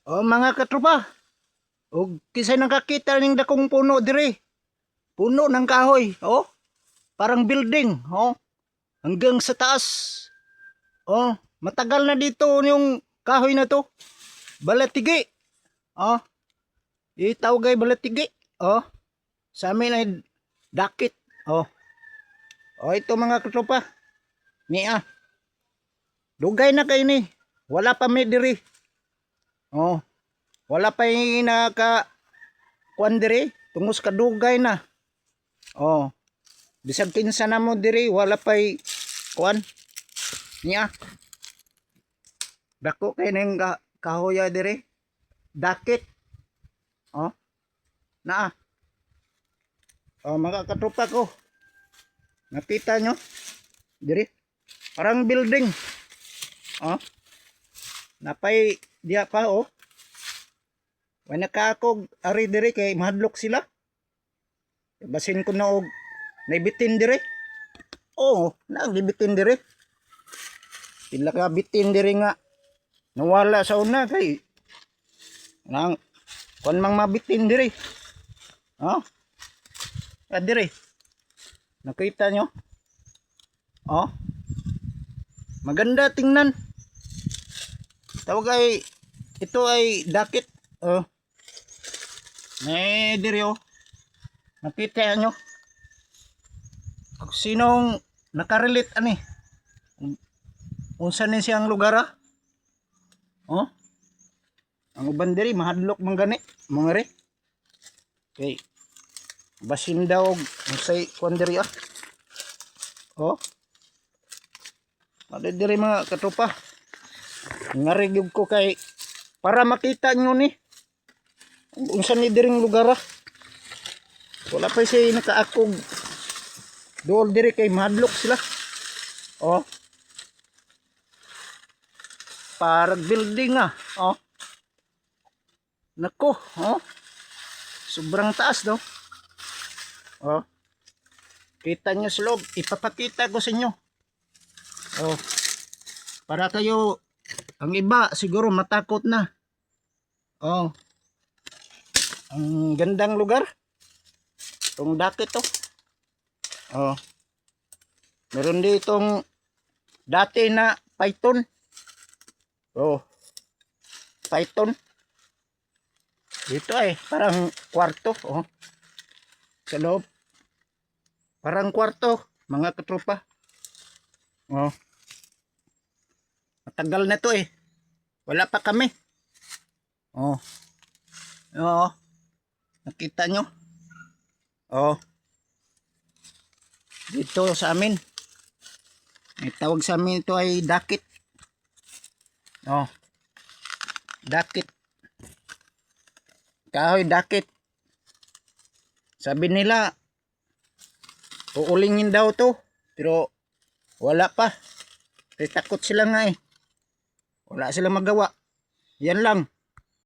O mga katropa, og kisay nakakita ning dakong puno dire. Puno ng kahoy, oh. Parang building, oh. Hanggang sa taas. Oh, matagal na dito yung kahoy na to. Balatigi. Oh, itawagay balatigi. Oh, sa amin ay dakit. Oh. Oh, ito mga katropa. Niya. Dugay na kay ni. Wala pa may diri. Oh, wala pa yung naka kuan diri. Tungos kadugay na. Oh, bisag kinsa na mo diri wala pay kuan niya. Dako kay ning kahoya diri. Dakit. Oh, naa. Oh, mga katropa ko. Nakita nyo? Diri. Parang building. Oh. Napay diya pa oh. Wala ka ako ari diri kay mahadlok sila. Basin ko na og naibitin dire. Oo, nagibitin dire. Pila ka bitin dire nga nawala sa una kay nang kon mang mabitin dire. Oh. Dire. Nakita nyo? Oh. Maganda tingnan. Tawag ay ito ay dakit. Oh. May dire oh. Nakita nyo? Sinong nakarelate ani? Unsa ni siyang lugar ah? Oh? Ang uban diri mahadlok man gani, mga re. Okay. Basin daw unsay kuan diri ah. Oh. Ada diri mga katropa. Ngarigog ko kay para makita nyo ni unsa ni diring lugar ah. Wala pa siya nakaakog dool diri kay mahadlok sila. Oh. Parang building ah. Oh. Nako, oh. Sobrang taas daw. Oh. Kita nyo sa loob, ipapakita ko sa inyo. Oh. Para kayo ang iba siguro matakot na. Oh. Ang gandang lugar. Itong dakit to. Oh. Meron ditong dati na python. Oh. Python. Dito ay parang kwarto. Oh. Sa loob. Parang kwarto. Mga katropa. Oh. Matagal na to eh. Wala pa kami. Oh. Oh. Nakita nyo? Oh. Dito sa amin. May tawag sa amin ito ay dakit. Oh. Dakit. Kahoy dakit. Sabi nila uulingin daw to. Pero wala pa. Kaya takot sila nga eh. Wala sila magawa. Yan lang.